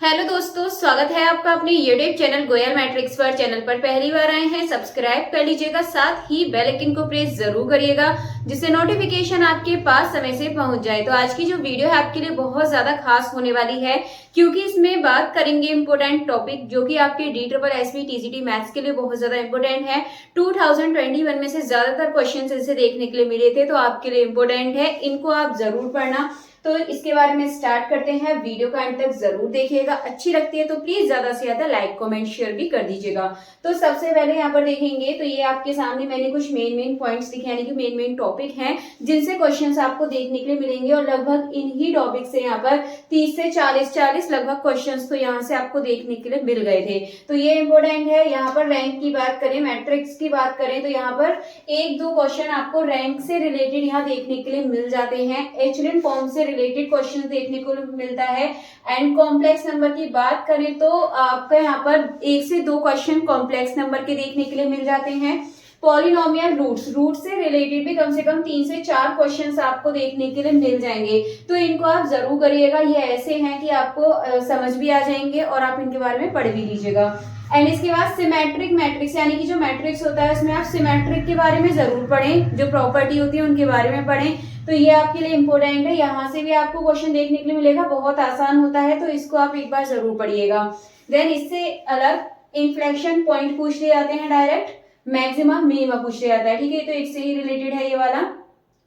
Hello दोस्तों, स्वागत है आपका अपने यूट्यूब चैनल गोयल मैट्रिक्स पर। चैनल पर पहली बार आए हैं, सब्सक्राइब कर लीजिएगा, साथ ही बेल आइकन को प्रेस जरूर करिएगा जिससे नोटिफिकेशन आपके पास समय से पहुंच जाए। तो आज की जो वीडियो है आपके लिए बहुत ज्यादा खास होने वाली है, क्योंकि इसमें बात करेंगे इंपोर्टेंट टॉपिक जो कि आपके DSSB TGT मैथ्स के लिए बहुत ज्यादा इंपोर्टेंट है। 2021 में से ज्यादातर क्वेश्चन इसे देखने के लिए मिले थे, तो आपके लिए इंपोर्टेंट है, इनको आप जरूर पढ़ना। तो इसके बारे में स्टार्ट करते हैं, वीडियो का एंड तक जरूर देखिएगा। अच्छी लगती है तो प्लीज ज्यादा से ज्यादा लाइक कमेंट शेयर भी कर दीजिएगा। तो सबसे पहले यहाँ पर देखेंगे तो ये आपके सामने मैंने कुछ मेन पॉइंट्स लिखे, यानी कि मेन टॉपिक हैं जिनसे क्वेश्चंस आपको देखने के लिए मिलेंगे, और लगभग इन्हीं टॉपिक से यहाँ पर 30 से 40 लगभग क्वेश्चंस तो यहाँ से आपको देखने के लिए मिल गए थे। तो ये इंपॉर्टेंट है। यहाँ पर रैंक की बात करें, मैट्रिक्स की बात करें, तो यहाँ पर एक दो क्वेश्चन आपको रैंक से रिलेटेड यहाँ देखने के लिए मिल जाते हैं। एचलन फॉर्म से रिलेटेड क्वेश्चन देखने को मिलता है। एंड कॉम्प्लेक्स नंबर की बात करें तो आपका यहाँ पर 1 से 2 क्वेश्चन कॉम्प्लेक्स नंबर के देखने के लिए मिल जाते हैं। पॉलिनोमियल रूट से रिलेटेड भी कम से कम 3 से 4 क्वेश्चंस आपको देखने के लिए मिल जाएंगे, तो इनको आप जरूर करिएगा। ये ऐसे हैं कि आपको समझ भी आ जाएंगे और आप इनके बारे में पढ़ भी लीजिएगा। एंड इसके बाद सिमेट्रिक मैट्रिक्स, यानी कि जो मैट्रिक्स होता है उसमें आप सिमेट्रिक के बारे में जरूर पढ़ें, जो प्रॉपर्टी होती है उनके बारे में पढ़ें। तो ये आपके लिए इंपॉर्टेंट है। यहाँ से भी आपको क्वेश्चन देखने के लिए मिलेगा, बहुत आसान होता है, तो इसको आप एक बार जरूर पढ़िएगा। देन इससे अलग इन्फ्लेक्शन पॉइंट पूछ लिए जाते हैं, डायरेक्ट मैक्सिमा मिनिमा पूछ लिया जाता है। ठीक है, तो इससे ही रिलेटेड है ये वाला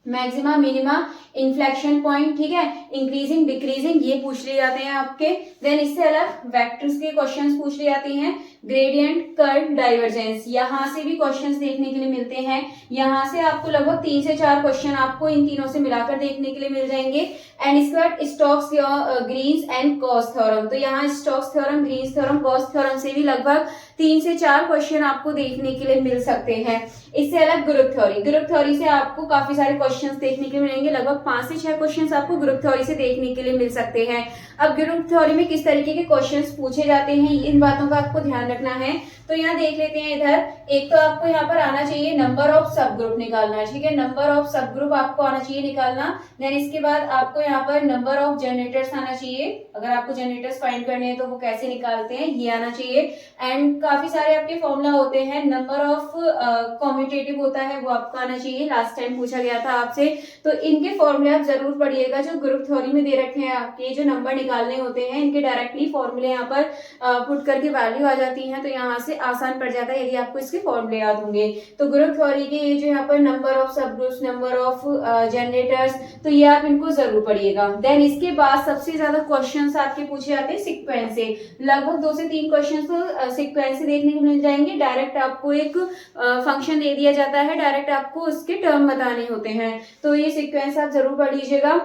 मैक्सिमा मिनिमा इन्फ्लेक्शन पॉइंट। ठीक है, इंक्रीजिंग डिक्रीजिंग ये पूछ लिए जाते हैं आपके। देन इससे अलग वेक्टर्स के क्वेश्चंस पूछ लिए जाते हैं, ग्रेडियंट, कर्व, डाइवर्जेंस, यहाँ से भी क्वेश्चंस देखने के लिए मिलते हैं। यहाँ से आपको लगभग 3 से 4 क्वेश्चन आपको इन तीनों से मिलाकर देखने के लिए मिल जाएंगे। एंड इसके बाद Stokes Green's and Gauss theorem, तो यहाँ Stokes theorem, Green's theorem, Gauss theorem से भी लगभग 3 से 4 क्वेश्चन आपको देखने के लिए मिल सकते हैं। इससे अलग ग्रुप थ्योरी से आपको काफी सारे क्वेश्चंस देखने के लिए मिलेंगे, लगभग 5 से 6 क्वेश्चंस आपको ग्रुप थ्योरी से देखने के लिए मिल सकते हैं। अब ग्रुप थ्योरी में किस तरीके के क्वेश्चंस पूछे जाते हैं, इन बातों का आपको ध्यान रखना है। तो यहाँ देख लेते हैं, इधर एक तो आपको यहाँ पर आना चाहिए नंबर ऑफ सब ग्रुप निकालना। ठीक है, नंबर ऑफ सब ग्रुप आपको आना चाहिए निकालना। देन इसके बाद आपको यहाँ पर नंबर ऑफ जनरेटर्स आना चाहिए, अगर आपको जनरेटर्स फाइंड करने हैं तो वो कैसे निकालते हैं ये आना चाहिए। एंड काफी सारे आपके फॉर्मूला होते हैं, नंबर ऑफ कॉम्यूटेटिव होता है वो आपको आना चाहिए, लास्ट टाइम पूछा गया था आपसे। तो इनके फॉर्मूले आप जरूर पढ़िएगा, जो ग्रुप थ्योरी में दे रखे हैं आपके जो नंबर निकालने होते हैं, इनके डायरेक्टली फॉर्मूले यहाँ पर पुट करके वैल्यू आ जाती है, तो यहाँ से आसान पड़ जाता है यदि आपको इसके फॉर्मूले याद होंगे। तो ग्रुप थ्योरी के ये जो यहाँ पर नंबर ऑफ सब ग्रुप्स, नंबर ऑफ जनरेटर्स, तो ये आप इनको जरूर पढ़िएगा। देन इसके बाद सबसे ज्यादा क्वेश्चंस आपके पूछे जाते हैं सीक्वेंस से, लगभग 2 से 3 क्वेश्चंस तो सीक्वेंस से देखने को मिल जाएंगे। डायरेक्ट आपको एक फंक्शन दे दिया जाता है, डायरेक्ट आपको उसके टर्म बताने होते हैं, तो ये सीक्वेंस आप जरूर पढ़ लीजिएगा।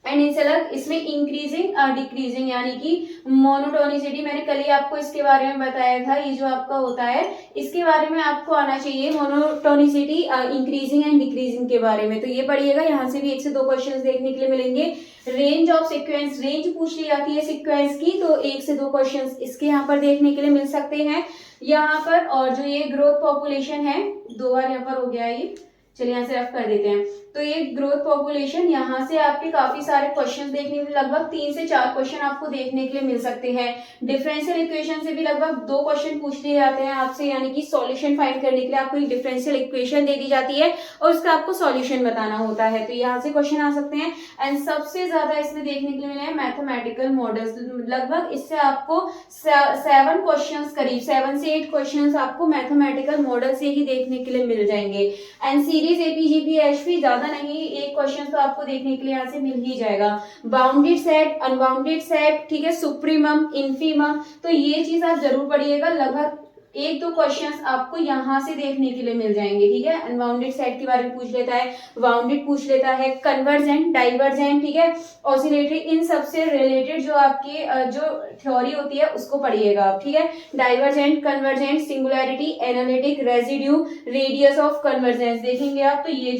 एंड इससे अलग इसमें इंक्रीजिंग डिक्रीजिंग, यानी कि मोनोटोनिसिटी, मैंने कल ही आपको इसके बारे में बताया था, ये जो आपका होता है इसके बारे में आपको आना चाहिए, मोनोटोनिसिटी, इंक्रीजिंग एंड डिक्रीजिंग के बारे में, तो ये पढ़िएगा। यहाँ से भी 1 से 2 क्वेश्चंस देखने के लिए मिलेंगे। रेंज ऑफ सीक्वेंस, रेंज पूछ ली जाती है सीक्वेंस की, तो 1 से 2 क्वेश्चंस इसके यहाँ पर देखने के लिए मिल सकते हैं यहाँ पर। और जो ये ग्रोथ पॉपुलेशन है, 2 बार यहाँ पर हो गया ये, चलिए यहाँ से रफ कर देते हैं। तो ये ग्रोथ पॉपुलेशन, यहाँ से आपके काफी सारे क्वेश्चन देखने के लिए लगभग 3 से 4 क्वेश्चन आपको देखने के लिए मिल सकते हैं। डिफरेंशियल इक्वेशन से भी लगभग 2 क्वेश्चन पूछ लिए जाते हैं आपसे, यानी कि सॉल्यूशन फाइंड करने के लिए आपको एक डिफरेंशियल इक्वेशन दे दी जाती है और उसका आपको सॉल्यूशन बताना होता है, तो यहाँ से क्वेश्चन आ सकते हैं। एंड सबसे ज्यादा इसमें देखने के लिए मिले हैं मैथमेटिकल मॉडल्स, लगभग इससे आपको 7 क्वेश्चन, करीब 7 से 8 क्वेश्चन आपको मैथमेटिकल मॉडल से ही देखने के लिए मिल जाएंगे। एंड सीरीज एपीजीपी एचपी ज्यादा नहीं, एक क्वेश्चन तो आपको देखने के लिए यहाँ से मिल ही जाएगा। बाउंडेड सेट, अनबाउंडेड सेट, ठीक है, सुप्रीमम, इन्फीमम, तो ये चीज आप जरूर पढ़िएगा। लगभग 1-2 क्वेश्चंस आपको यहाँ से देखने के लिए मिल जाएंगे। ठीक है, अनबाउंडेड सेट के बारे में पूछ लेता है, बाउंडेड पूछ लेता है, कन्वर्जेंट, डाइवर्जेंट, ठीक है, ऑसिलेटरी, इन सबसे रिलेटेड जो आपकी जो थ्योरी होती है उसको पढ़िएगा आप। ठीक है, divergent, convergent, singularity, analytic, residue, radius of convergence देखेंगे आप। तो ये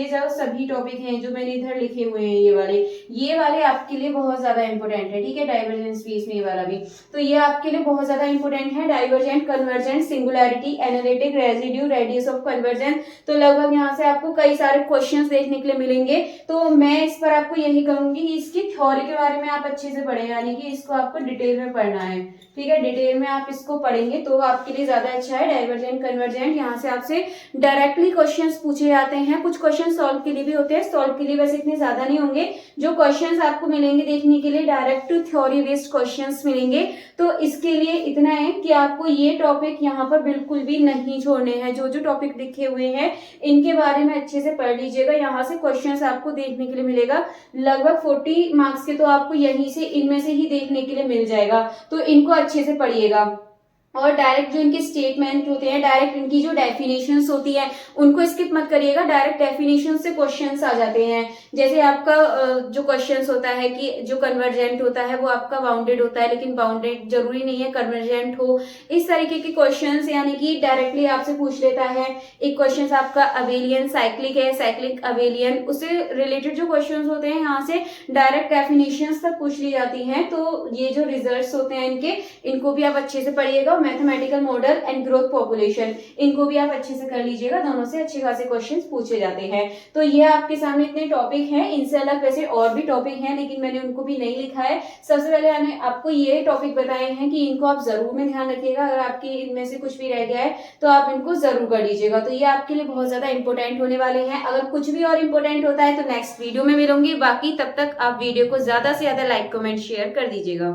जो सभी टॉपिक हैं जो मैंने इधर लिखे हुए हैं, ये वाले आपके लिए बहुत ज्यादा इंपॉर्टेंट है। ठीक है, डाइवर्जेंस भी, इसमें ये वाला भी, तो ये आपके लिए बहुत ज्यादा इंपॉर्टेंट है। Divergent, convergent, singularity, analytic, residue, radius of conversion. तो लगभग यहाँ से आपको कई सारे क्वेश्चंस देखने के लिए मिलेंगे। तो मैं इस पर आपको यही कहूंगी कि इसकी थ्योरी के बारे में आप अच्छे से पढ़ें, यानी कि इसको आपको डिटेल में पढ़ना है। ठीक है, डिटेल में आप इसको पढ़ेंगे तो आपके लिए ज्यादा अच्छा है। डाइवर्जेंट, कन्वर्जेंट, यहाँ से आपसे डायरेक्टली क्वेश्चंस पूछे जाते हैं। कुछ क्वेश्चन सॉल्व के लिए भी होते हैं, सॉल्व के लिए वैसे इतने ज्यादा नहीं होंगे। जो क्वेश्चंस आपको मिलेंगे देखने के लिए डायरेक्ट थ्योरी बेस्ड क्वेश्चंस मिलेंगे। तो इसके लिए इतना है कि आपको ये टॉपिक यहाँ पर बिल्कुल भी नहीं छोड़ने हैं। जो जो टॉपिक लिखे हुए हैं इनके बारे में अच्छे से पढ़ लीजिएगा। यहाँ से क्वेश्चंस आपको देखने के लिए मिलेगा। लगभग 40 मार्क्स के तो आपको यहीं से इनमें से ही देखने के लिए मिल जाएगा। तो इनको अच्छे से पढ़िएगा। और डायरेक्ट जो इनके स्टेटमेंट होते हैं, डायरेक्ट इनकी जो डेफिनेशंस होती है उनको स्किप मत करिएगा। डायरेक्ट डेफिनेशन से क्वेश्चंस आ जाते हैं। जैसे आपका जो क्वेश्चंस होता है कि जो कन्वर्जेंट होता है वो आपका बाउंडेड होता है, लेकिन बाउंडेड जरूरी नहीं है कन्वर्जेंट हो। इस तरीके के क्वेश्चंस यानी कि डायरेक्टली आपसे पूछ लेता है। एक क्वेश्चन आपका अवेलियन साइक्लिक है, साइक्लिक अवेलियन, उससे रिलेटेड जो क्वेश्चन होते हैं यहाँ से डायरेक्ट डेफिनेशन तक पूछ ली जाती है। तो ये जो रिजल्ट होते हैं इनको भी आप अच्छे से पढ़िएगा। Mathematical model and growth population, इनको भी आप अच्छे से कर लीजिएगा। दोनों से अच्छे खासे क्वेश्चंस पूछे जाते हैं। तो ये आपके सामने इतने टॉपिक हैं। इनसे अलग वैसे और भी टॉपिक हैं, लेकिन मैंने उनको भी नहीं लिखा है। सबसे पहले मैंने आपको ये टॉपिक बताए हैं कि इनको आप जरूर में ध्यान रखिएगा। अगर आपकी इनमें से कुछ भी रह गया है तो आप इनको जरूर कर लीजिएगा। तो ये आपके लिए बहुत ज्यादा इंपॉर्टेंट होने वाले हैं। अगर कुछ भी और इंपॉर्टेंट होता है तो नेक्स्ट वीडियो में मिलूंगी। बाकी तब तक आप वीडियो को ज्यादा से ज्यादा लाइक, कमेंट, शेयर कर दीजिएगा।